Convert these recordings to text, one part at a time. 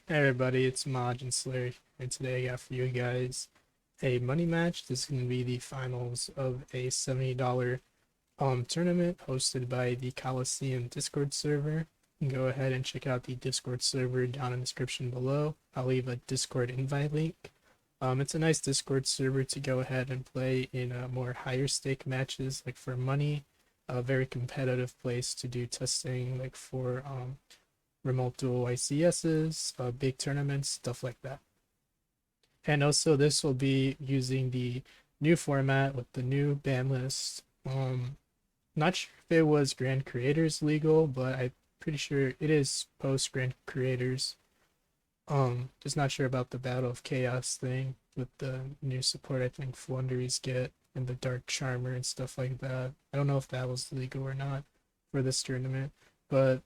Hey everybody, it's Maj and Slayer, and today I got for you guys a money match. This is going to be the finals of a $70 tournament hosted by the Coliseum Discord server. You can go ahead and check out the Discord server down in the description below. I'll leave a Discord invite link. It's a nice Discord server to go ahead and play in more higher stake matches, like for money. A very competitive place to do testing, like for remote dual ICSs, big tournaments, stuff like that. And also, this will be using the new format with the new ban list. Not sure if it was Grand Creators legal, but I'm pretty sure it is post Grand Creators. Just not sure about the Battle of Chaos thing with the new support I think Flunderies get and the Dark Charmer and stuff like that. I don't know if that was legal or not for this tournament, but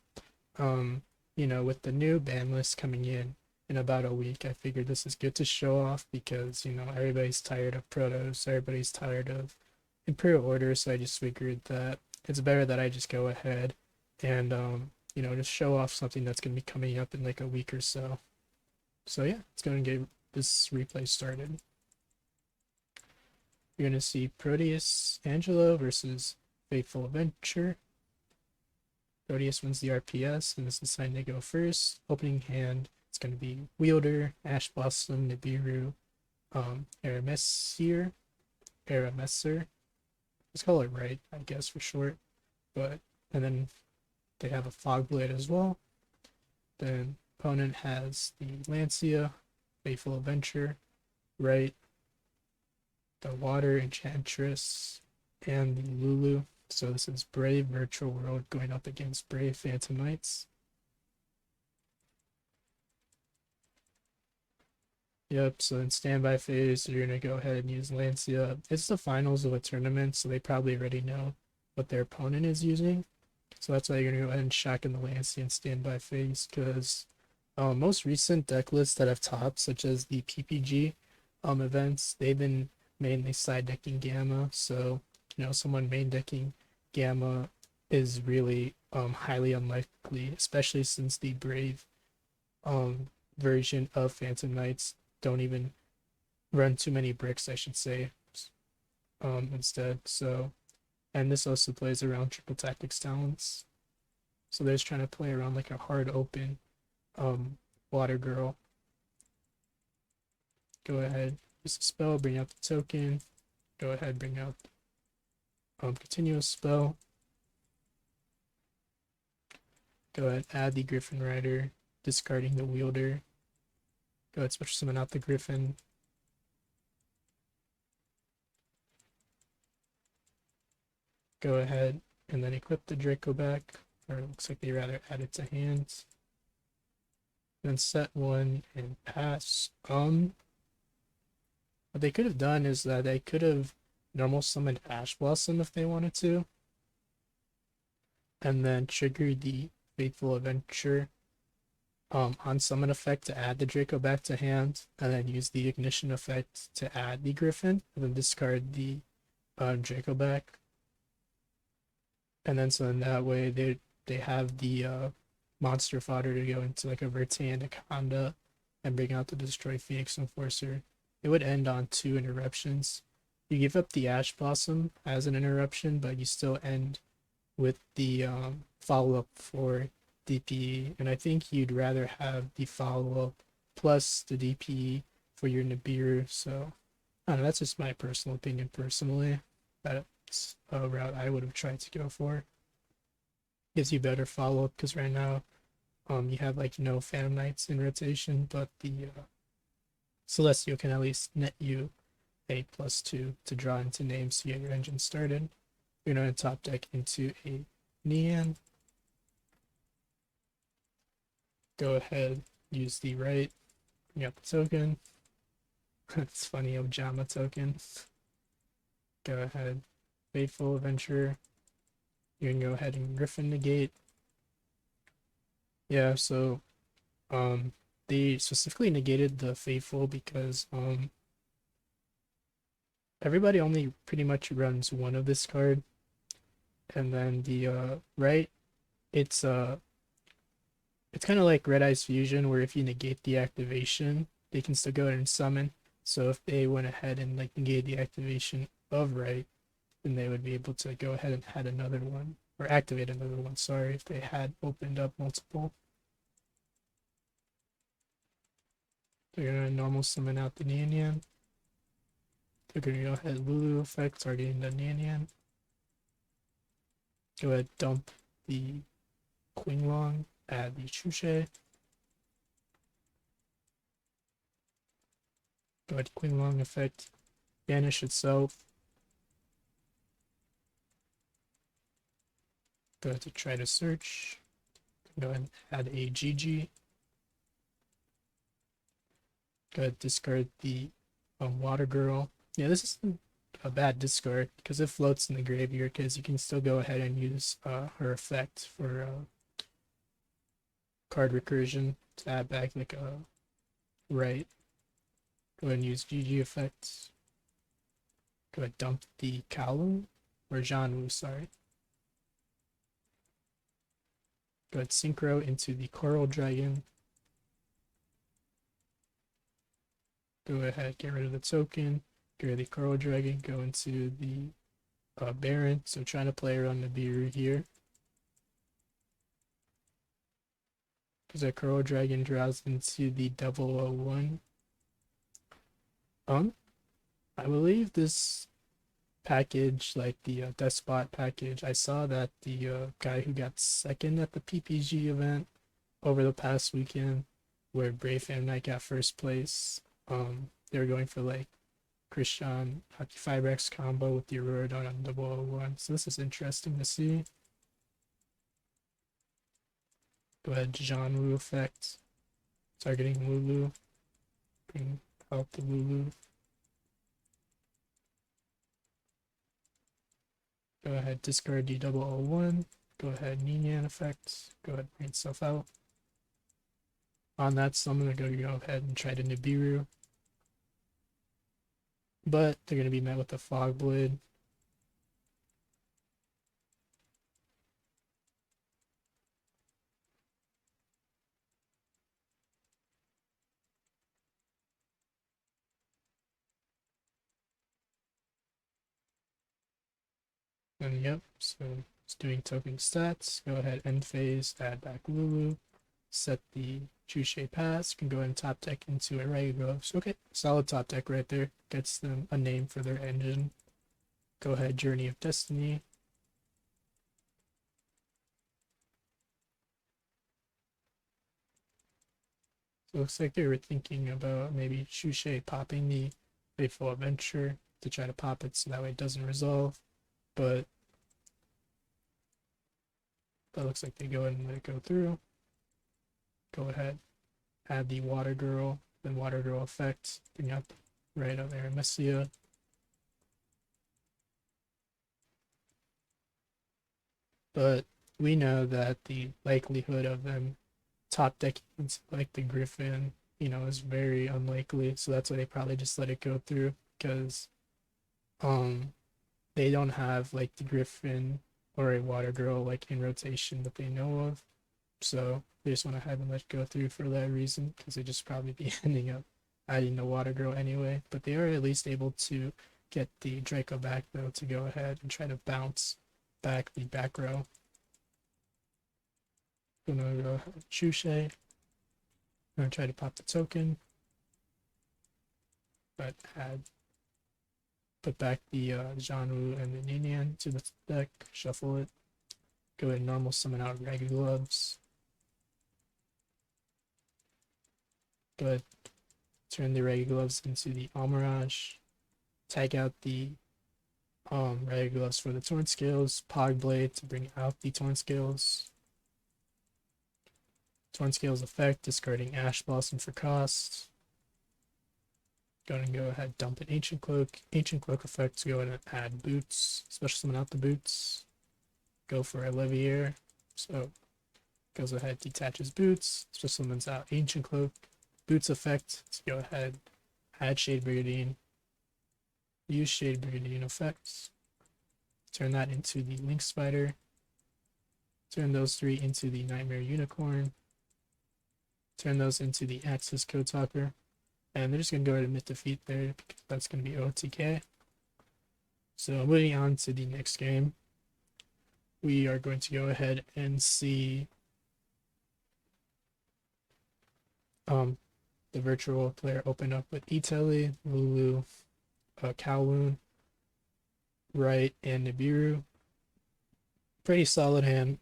um, with the new ban list coming in about a week, I figured this is good to show off because, everybody's tired of protos, everybody's tired of Imperial Order, so I just figured that it's better that I just go ahead and, just show off something that's going to be coming up in like a week or so. So yeah, it's going to get this replay started. You're going to see Proteus Angelo versus Faithful Adventure. Proteus wins the RPS, and this is assigned to go first. Opening hand, it's going to be Wielder, Ash Blossom, Nibiru, Aramesir. Let's call it right, I guess, for short. And then they have a Fogblade as well. Then opponent has the Lancia, Faithful Adventure, right, the Water Enchantress, and the Lulu. So this is Brave Virtual World going up against Brave Phantom Knights. Yep, so in standby phase, you're going to go ahead and use Lancia. It's the finals of a tournament, so they probably already know what their opponent is using. So that's why you're going to go ahead and shock in the Lancia in standby phase, because most recent deck lists that I've topped, such as the PPG events, they've been mainly side decking Gamma. So, someone main decking Gamma is really highly unlikely, especially since the Brave version of Phantom Knights don't even run too many bricks, I should say, instead. So, and this also plays around triple tactics talents. So they're just trying to play around like a hard open water girl. Go ahead, use the spell, bring out the token. Go ahead, bring out continuous spell. Go ahead, add the Griffin Rider, discarding the wielder. Go ahead, special summon out the Griffin. Go ahead and then equip the Draco back, or it looks like they rather add it to hands. Then set one and pass. What they could have done is that they could have normal summoned Ash Blossom if they wanted to, and then trigger the Faithful Adventure on summon effect to add the Draco back to hand, and then use the ignition effect to add the Griffin, and then discard the Draco back. And then so in that way they have the monster fodder to go into like a Vertan Anaconda and bring out the Destroy Phoenix Enforcer. It would end on 2 interruptions. You give up the Ash Blossom as an interruption, but you still end with the follow-up for DPE, and I think you'd rather have the follow-up plus the DPE for your Nibiru. So I don't know, that's just my personal opinion personally. That's a route I would have tried to go for. Gives you better follow-up because right now you have like no Phantom Knights in rotation, but the Celestial can at least net you a +2 to draw into names to get your engine started. You're going to top deck into a Nian. Go ahead, use the right, bring up the token. It's funny, Ojama token. Go ahead, Faithful Adventure. You can go ahead and Griffin negate. Yeah, so they specifically negated the Faithful because everybody only pretty much runs one of this card, and then the right, it's It's kind of like Red Eyes Fusion, where if you negate the activation, they can still go ahead and summon. So if they went ahead and like negate the activation of Right, then they would be able to go ahead and add another one, or activate another one, sorry, if they had opened up multiple. They're gonna normal summon out the Nian Yan. They're gonna go ahead Lulu effect, targeting the Nian Yan. Go ahead, dump the Qinglong, add the Chushe. Go ahead, Qinglong effect, banish itself. Go ahead to try to search. Go ahead and add a GG. Go ahead, discard the Water Girl. Yeah, this isn't a bad discard because it floats in the graveyard because you can still go ahead and use her effect for card recursion to add back like a right. Go ahead and use GG effects. Go ahead, dump the Kowloon or Janwu, sorry. Go ahead, synchro into the Coral Dragon. Go ahead, get rid of the token. Get rid of the Coral Dragon. Go into the Baron. So trying to play around the Nibiru here. Because that Coral Dragon draws into the 001. I believe this package, like the Despot package, I saw that the guy who got second at the PPG event over the past weekend, where Brave and Knight got first place, they were going for like Christian Hockey 5X combo with the Aurora Dawn on 001. So this is interesting to see. Go ahead, Janwu effect, targeting Lulu, bring out the Lulu. Go ahead, discard the 001. Go ahead, Nian effect. Go ahead, bring itself out. On that summon, they're going to go ahead and try to Nibiru. But they're going to be met with a Fog Blade. And yep, so it's doing token stats. Go ahead, end phase, add back Lulu. Set the Chushe pass. You can go ahead and top deck into a regular gloves. Okay, solid top deck right there. Gets them a name for their engine. Go ahead, Journey of Destiny. So it looks like they were thinking about maybe Chushe popping the Faithful Adventure to try to pop it so that way it doesn't resolve. But that looks like they go ahead and let it go through. Go ahead, add the Water Girl, then Water Girl effect, bring up right on there, Messia. But we know that the likelihood of them top decking into like the Griffin, is very unlikely. So that's why they probably just let it go through because um they don't have like the Griffin or a Water Girl like in rotation that they know of. So they just want to have them let it go through for that reason because they just probably be ending up adding the Water Girl anyway. But they are at least able to get the Draco back though to go ahead and try to bounce back the back row. Gonna go Chushe. Gonna try to pop the token, but put back the Janwu and the Ninian to the deck, shuffle it, go ahead and normal summon out Ragged Gloves. Go ahead, turn the Ragged Gloves into the Almirage, tag out the Ragged Gloves for the Torn Scales, Pog Blade to bring out the Torn Scales. Torn Scales effect, discarding Ash Blossom for cost. Going to go ahead, dump an Ancient Cloak. Ancient Cloak effect to go ahead and add Boots, special summon out the Boots. Go for a Levier. So goes ahead, detaches Boots, special summons out Ancient Cloak. Boots effect to go ahead, add Shade Brigandine. Use Shade Brigandine effects. Turn that into the Link Spider. Turn those three into the Nightmare Unicorn. turn those into the access code talker. And they're just going to go ahead and admit defeat there because that's going to be OTK. So moving on to the next game, we are going to go ahead and see the virtual player open up with Italy, Lulu, Kowloon, Wright, and Nibiru. Pretty solid hand.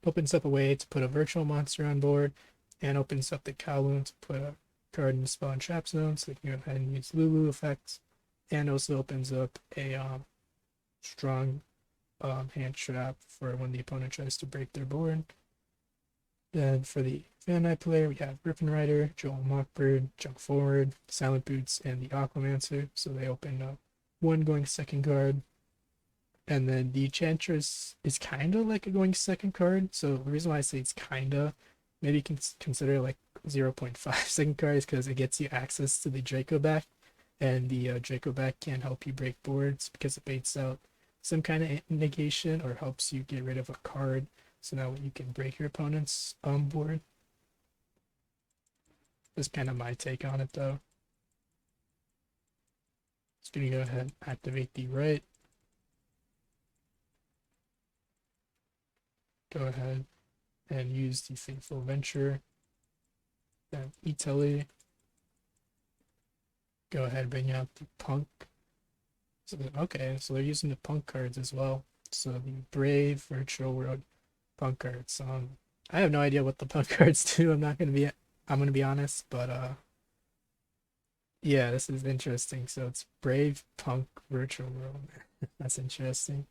Opens up a way to put a virtual monster on board, and opens up the Kowloon to put a card in the spell and trap zone, so they can go ahead and use Lulu effects, and also opens up a strong hand trap for when the opponent tries to break their board. Then for the Fan Knight player, we have Griffin Rider, Joel Mockbird, Jump Forward, Silent Boots, and the Aquamancer. So they open up one going second card. And then the Enchantress is kind of like a going second card. So the reason why I say it's kind of, maybe you can consider like 0.5 second card is because it gets you access to the Draco back. And the Draco back can help you break boards because it baits out some kind of negation or helps you get rid of a card. So now you can break your opponent's board. That's kind of my take on it though. Just gonna go ahead and activate the right. Go ahead and use the Fateful Venture. Then Italy. Go ahead and bring out the Punk. So okay, so they're using the Punk cards as well. So the Brave Virtual World Punk cards. I have no idea what the Punk cards do. I'm gonna be honest, but yeah, this is interesting. So it's Brave Punk Virtual World. That's interesting.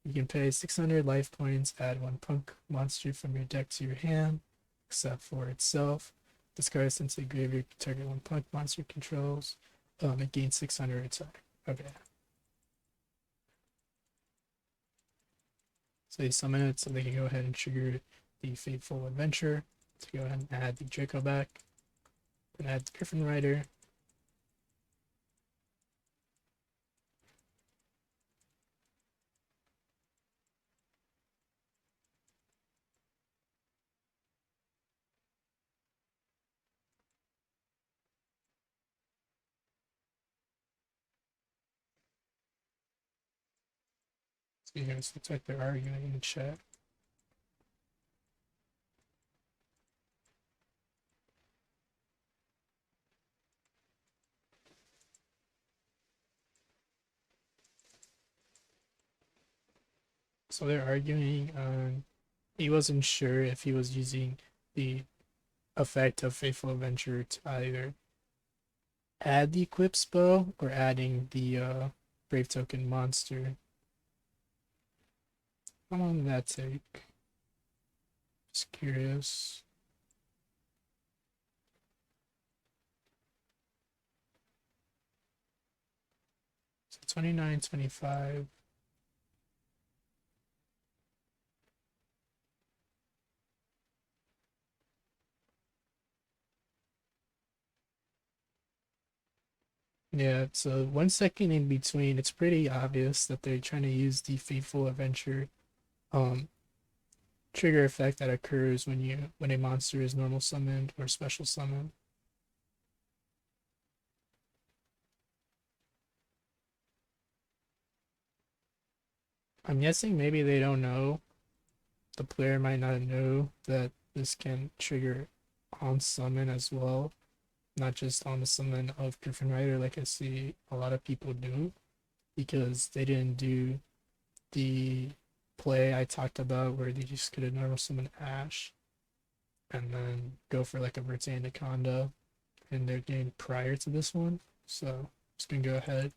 You can pay 600 life points, add one Punk monster from your deck to your hand, except for itself. Discard since the graveyard target one Punk monster controls. It gains 600 attack. Okay. So they summon it so they can go ahead and trigger the Fateful Adventure to go ahead and add the Draco back. Then add the Griffin Rider. So you guys looks like they're arguing in the chat. So they're arguing on he wasn't sure if he was using the effect of Fateful Adventure to either add the equip spell or adding the Brave Token monster. How long did that take? Just curious. So 29, 25. Yeah, so 1 second in between. It's pretty obvious that they're trying to use the Fateful Adventure trigger effect that occurs when a monster is normal summoned or special summoned. I'm guessing maybe they don't know. The player might not know that this can trigger on summon as well, not just on the summon of Griffin Rider like I see a lot of people do, because they didn't do the play I talked about where they just could have normal summon Ash and then go for like a Verte Anaconda in their game prior to this one. So just gonna go ahead.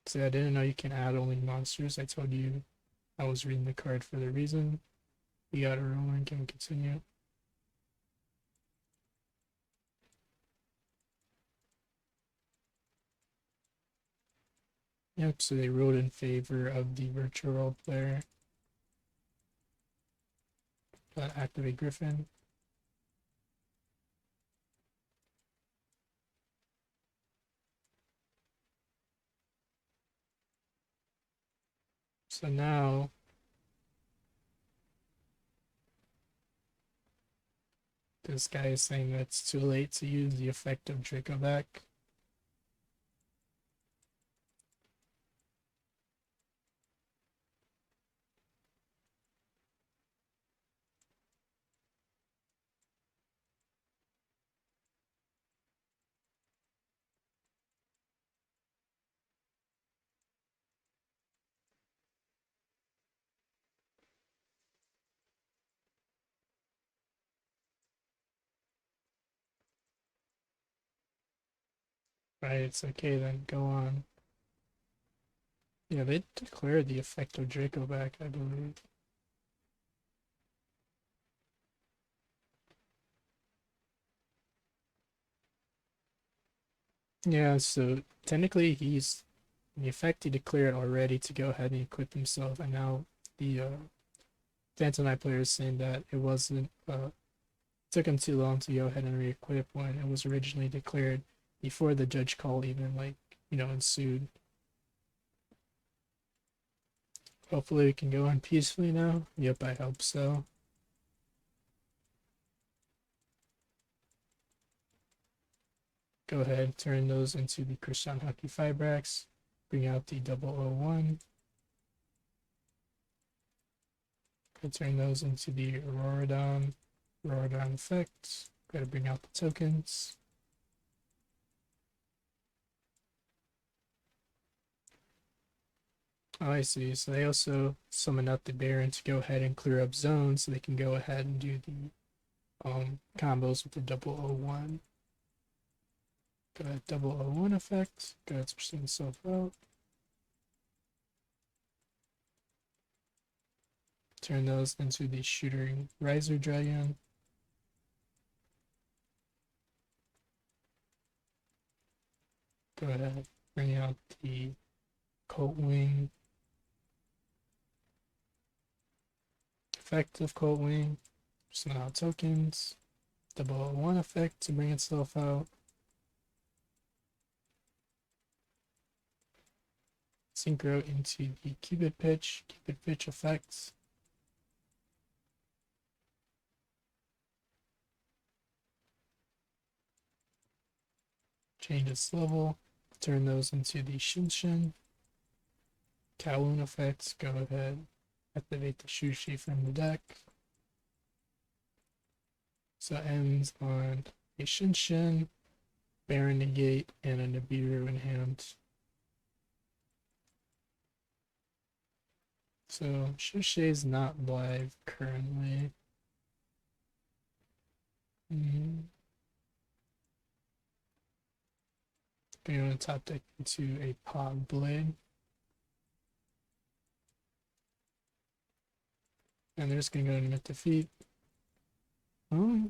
So I didn't know you can add only monsters. I told you I was reading the card for the reason. We got a rolling, can we continue? Yep, so they ruled in favor of the virtual role player. Activate Griffin. So now this guy is saying that it's too late to use the effect of Dracoback. Right, it's okay then, go on. Yeah, they declared the effect of Dracoback, I believe. Yeah, so technically he's the effect he declared already to go ahead and equip himself, and now the Phantom Knight player is saying that it wasn't took him too long to go ahead and re-equip when it was originally declared before the judge call even ensued. Hopefully we can go on peacefully now. Yep, I hope so. Go ahead, turn those into the Christian Hockey Fibrax. Bring out the 001. Go turn those into the Auroradon effect. Gotta bring out the tokens. Oh, I see. So they also summon out the Baron to go ahead and clear up zones so they can go ahead and do the combos with the 001. Go ahead, 001 effect. Go ahead, switch himself out. Turn those into the Shooting Riser Dragon. Go ahead, bring out the Colt Wing. Effect of Colt Wing. Summon out tokens. 001 effect to bring itself out. Synchro into the Cupid Pitch effects. Change its level. Turn those into the Shinshin. Kowloon effects. Go ahead. Activate the Shushi from the deck. So it ends on a Shinshin, Baron Negate, and a Nibiru in hand. So Shushi is not live currently. Going on top deck into a Pog Blade. And they're just gonna go into defeat. I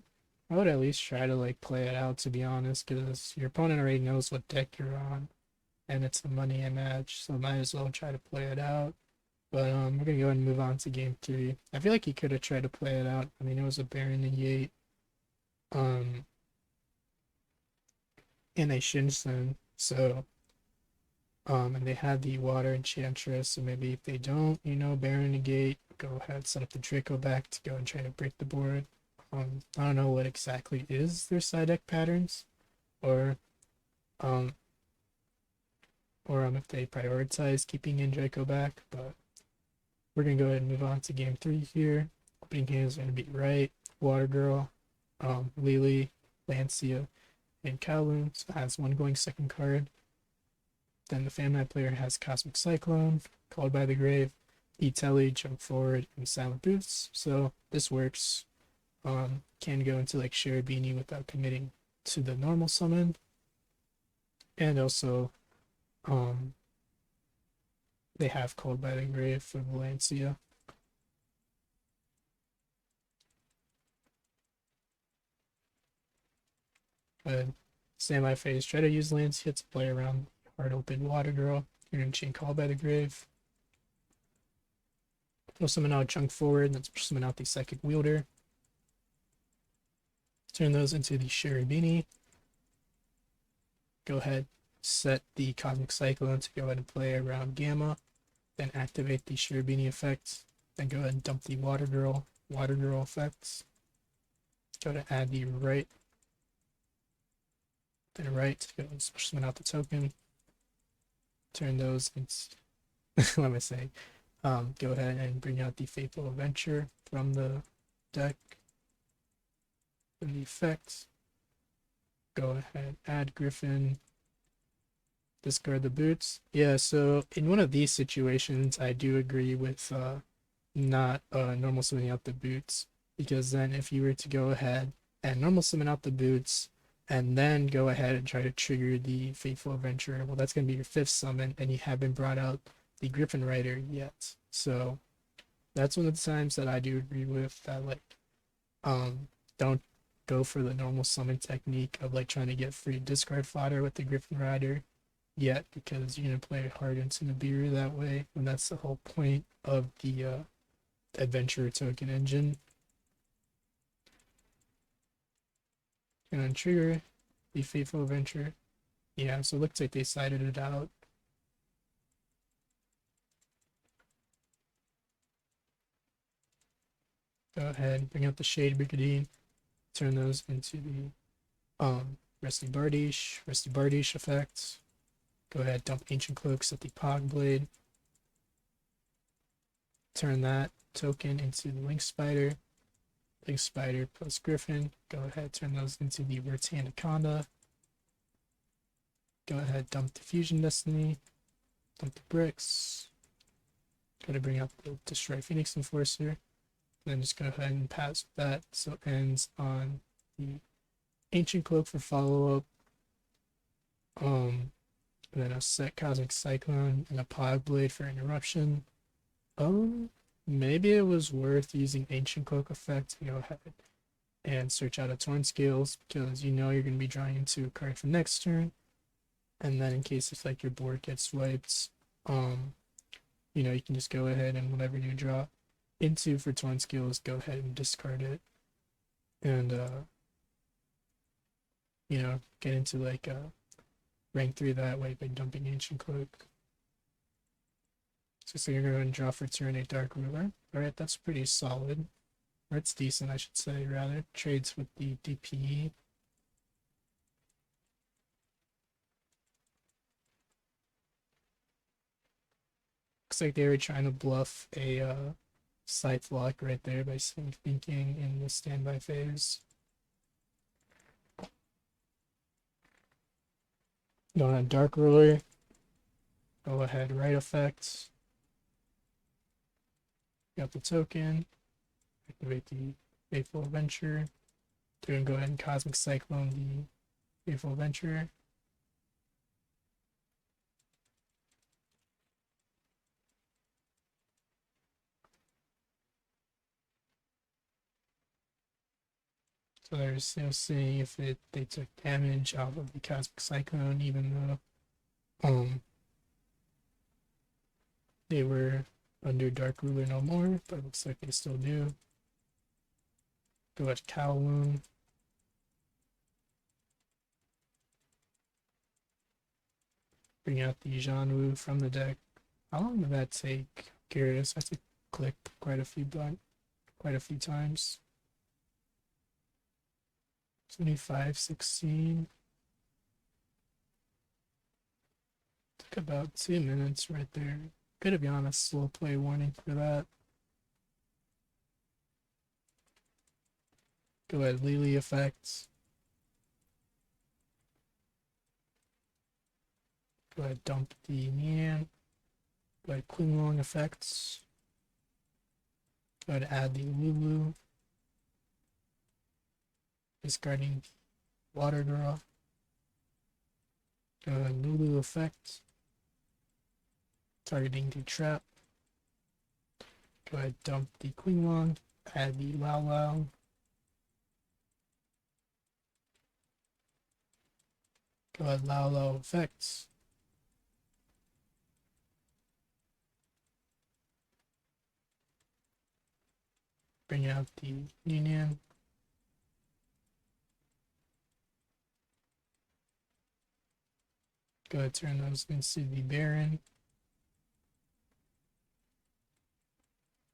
would at least try to play it out, to be honest, because your opponent already knows what deck you're on, and it's the money match, so might as well try to play it out. But we're gonna go ahead and move on to game 3. I feel like he could have tried to play it out. I mean, it was a Baron Negate, and a Shinsen, so and they had the Water Enchantress, so maybe if they don't, Baron Negate, go ahead, set up the Draco back to go and try to break the board. I don't know what exactly is their side deck patterns, or um, if they prioritize keeping in Draco back, but we're gonna go ahead and move on to game 3 here. Opening hands are gonna be Right, Water Girl, Lily, Lancia, and Kowloon. So has one going second card. Then the Famine player has Cosmic Cyclone, Called by the Grave, E-Telly, Jump Forward, and Silent Boots. So this works. Can go into Cherubini without committing to the normal summon. And also, they have Called by the Grave for Valencia. But standby phase, try to use Lancia to play around Hard Open Water Girl. You're going to chain Called by the Grave. Throw summon out Junk Forward, then summon out the Psychic Wielder. Turn those into the Cherubini. Go ahead, set the Cosmic Cyclone to go ahead and play around Gamma. then activate the Cherubini effect, then go ahead and dump the Water Girl effects. Go to add the right, then right, go and summon out the token, turn those into, let me say, go ahead and bring out the Fateful Adventure from the deck, and the effects, go ahead, add Griffin, discard the boots. Yeah, so in one of these situations, I do agree with not normal summoning out the boots, because then if you were to go ahead and normal summon out the boots and then go ahead and try to trigger the Fateful Adventure, well, that's going to be your fifth summon, and you haven't brought out the Griffin Rider yet. So that's one of the times that I do agree with that, like, don't go for the normal summon technique of like trying to get free discard fodder with the Griffin Rider yet, because you're gonna play hard into Nibiru that way, and that's the whole point of the adventure token engine. And trigger the Fateful Adventure. Yeah, so it looks like they sided it out. Go ahead, bring out the Shade Brigandine, turn those into the Rusty Bardiche effects. Go ahead, dump Ancient Cloaks at the Pog Blade. Turn that token into the Link Spider. Link Spider plus Griffin. Go ahead, turn those into the Vertan Anaconda. Go ahead, dump the Fusion Destiny. Dump the bricks. Go to bring out the Destroy Phoenix Enforcer. Then just go ahead and pass that. So it ends on the Ancient Cloak for follow-up. And then a set Cosmic Cyclone and a Pog Blade for interruption. Maybe it was worth using Ancient Cloak effect to go ahead and search out a Torn Scales, because you know you're going to be drawing into a card for next turn. And then in case if like your board gets wiped, you know, you can just go ahead and whatever you draw into for Torn Scales, go ahead and discard it. And you know, get into like rank 3 that way by dumping Ancient Cloak. So you're going to draw for turn a Dark Ruler. Alright, that's pretty solid. Or it's decent, I should say, rather. Trades with the DPE. Looks like they were trying to bluff a Scythe lock right there by thinking in the standby phase. Going on Dark Ruler. Go ahead, right effect. Got the token. Activate the Fateful Adventure. They're going to go ahead and Cosmic Cyclone the Fateful Adventure. So there's, you know, seeing if they took damage out of the Cosmic Cyclone, even though they were under Dark Ruler no more, but it looks like they still do. Go at Kowloon. Bring out the Janwu from the deck. How long did that take? Curious. I have to click quite a few times. 25-16. Took about 2 minutes right there. Could have been on a slow play warning for that. Go ahead, Lily effects. Go ahead, dump the Nian. Go ahead, Qinglong effects. Go ahead, add the Lulu. Discarding the Water Girl. Go ahead, Lulu effect. Targeting the Trap. Go ahead, dump the Qinglong. Add the Lao Lao. Go ahead, Lao Lao effects. Bring out the Union. Go ahead, turn those into the Baron.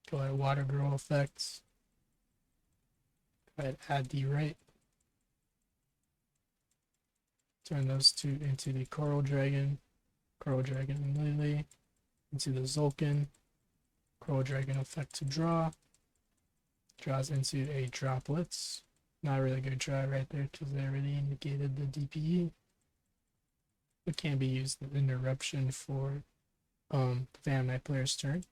Go ahead, water girl effects. Go ahead, add the right. Turn those two into the coral dragon and lily, into the Zulkin, coral dragon effect to draw. Draws into a droplets. Not a really good draw right there because they already indicated the DPE. It can be used as interruption for the Van Knight player's turn.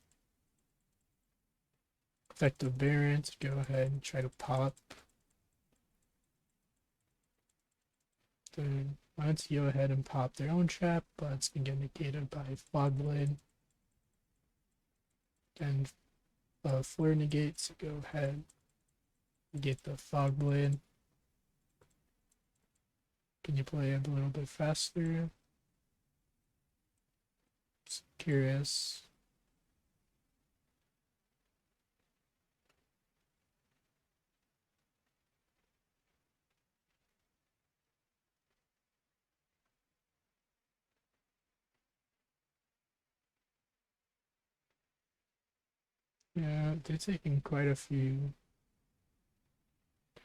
Effective variant, go ahead and try to pop. Then why don't you go ahead and pop their own trap, but it's gonna get negated by Fog Blade. Then Flare negate, so go ahead and get the Fog Blade. Can you play it a little bit faster? Just curious. Yeah, they're taking quite a few,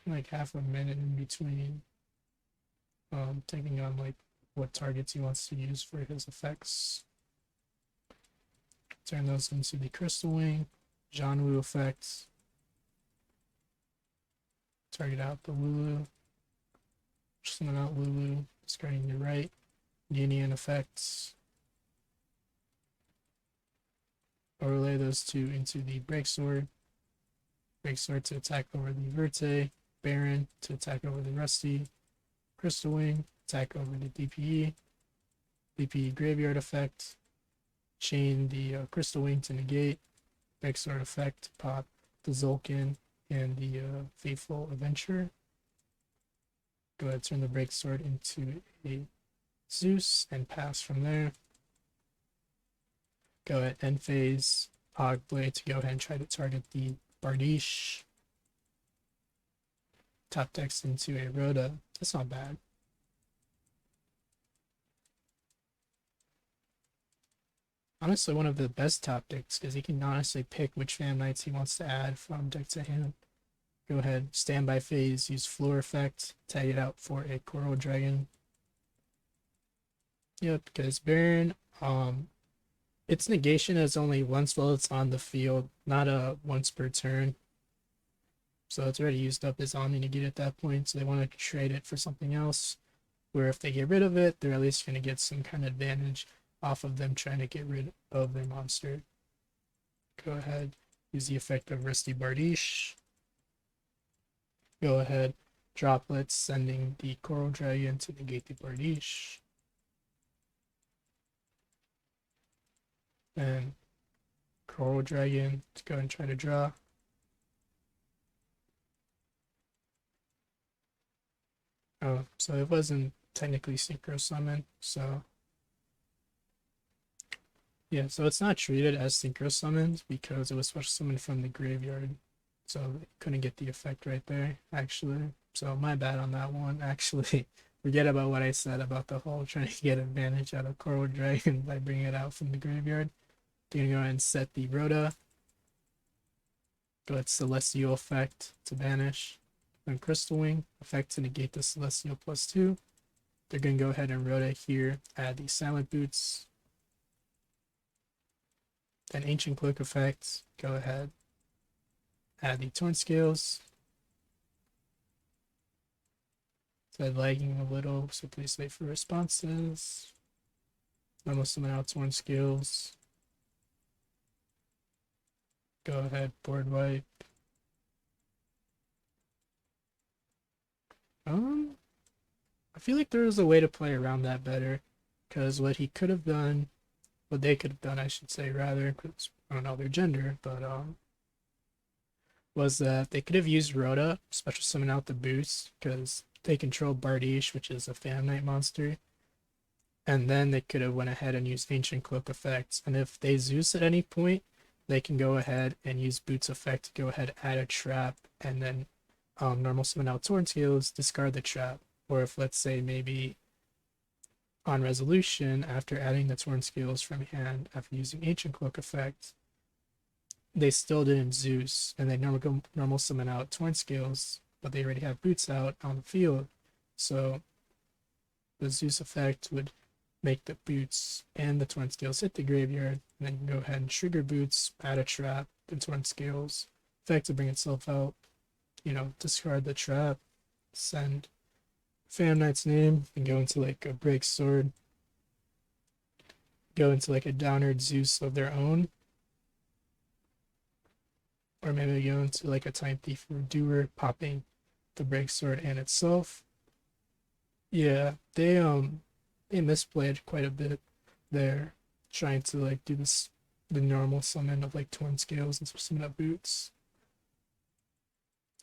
like half a minute in between, taking on like what targets he wants to use for his effects. Turn those into the Crystal Wing, Janwu effects. Target out the Lulu. Summon out Lulu, discarding your right. Union effects. Overlay those two into the Breaksword. Breaksword to attack over the Verte. Baron to attack over the Rusty. Crystal Wing, attack over the DPE. DPE Graveyard effect. Chain the Crystal Wing to negate. Breaksword effect to pop the Zulkin and the Faithful Adventure. Go ahead, turn the Breaksword into a Zeus and pass from there. Go ahead, end phase, Hog Blade to go ahead and try to target the Bardiche. Top decks into a Rhoda. That's not bad. Honestly, one of the best top decks because he can honestly pick which Fan Knights he wants to add from deck to hand. Go ahead, standby phase, use Floor effect, tag it out for a Coral Dragon. Yep, because Baron, its negation is only once while it's on the field, not a once per turn. So it's already used up its Omni negate at that point, so they want to trade it for something else. Where if they get rid of it, they're at least going to get some kind of advantage off of them trying to get rid of their monster. Go ahead, use the effect of Rusty Bardiche. Go ahead, droplets, sending the Coral Dragon to negate the Bardiche. And Coral Dragon to go and try to draw. Oh, so it wasn't technically Synchro Summon, so yeah, so it's not treated as Synchro Summons because it was special summoned from the graveyard. So it couldn't get the effect right there, actually. So my bad on that one, actually. Forget about what I said about the whole trying to get advantage out of Coral Dragon by bringing it out from the graveyard. You're gonna go ahead and set the Rhoda. Go ahead, Celestial effect to banish. Then Crystal Wing effect to negate the Celestial +2. They're gonna go ahead and Rhoda here, add the Silent Boots. Then Ancient Cloak effect, go ahead, add the Torn Scales. It's lagging a little, so please wait for responses. Normal summon out Torn Scales. Go ahead, board wipe. I feel like there was a way to play around that better, because what he could have done, what they could have done, I should say, rather, because I don't know their gender, but was that they could have used Rhoda, special summon out the boost, because they control Bardiche, which is a Fan Knight monster, and then they could have went ahead and used Ancient Cloak effects, and if they Zeus at any point, they can go ahead and use Boots effect to go ahead, add a trap, and then normal summon out Torn Scales, discard the trap. Or if, let's say, maybe on resolution, after adding the Torn Scales from hand, after using Ancient Cloak effect, they still didn't Zeus, and they normal summon out Torn Scales, but they already have Boots out on the field. So the Zeus effect would make the Boots and the Torn Scales hit the graveyard, and then go ahead and trigger Boots, add a trap, the Torn Scales, effect to bring itself out, discard the trap, send Fan Knight's name, and go into like a Break Sword, go into like a Downward Zeus of their own, or maybe go into like a Time Thief or Doer, popping the Break Sword and itself. Yeah, they misplayed quite a bit there, trying to like do this the normal summon of like Torn Scales and summon up Boots.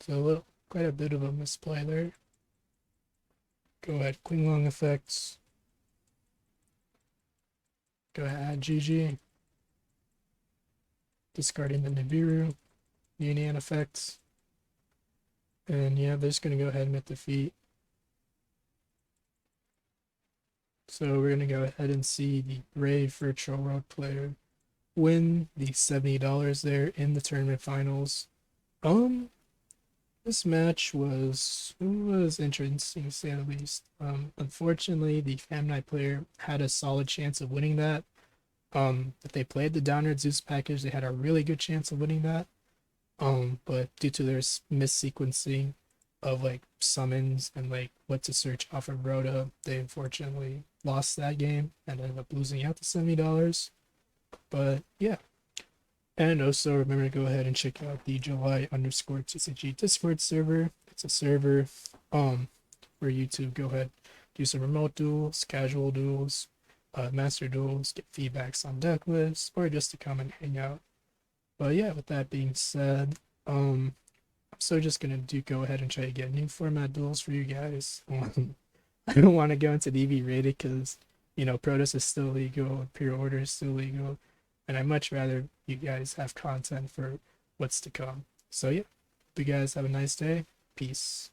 So quite a bit of a misplay there. Go ahead, Queen Long effects. Go ahead, GG. Discarding the Nibiru, Union effects. And yeah, they're just gonna go ahead and hit defeat. So we're gonna go ahead and see the Brave Virtual World player win the $70 there in the tournament finals. This match was interesting to say the least. Unfortunately, the Famnight player had a solid chance of winning that. If they played the Downward Zeus package, they had a really good chance of winning that. But due to their missequencing of like summons and like what to search off of Rhoda, they unfortunately lost that game and ended up losing out the $70. But yeah. And also remember to go ahead and check out the July_TCG Discord server. It's a server where you to go ahead, do some remote duels, casual duels, master duels, get feedbacks on deck lists, or just to come and hang out. But yeah, with that being said, I'm so just gonna go ahead and try to get new format duels for you guys. I don't want to go into the EV rated because Protoss is still legal, Imperial Order is still legal, and I'd much rather you guys have content for what's to come. So yeah, hope you guys have a nice day. Peace.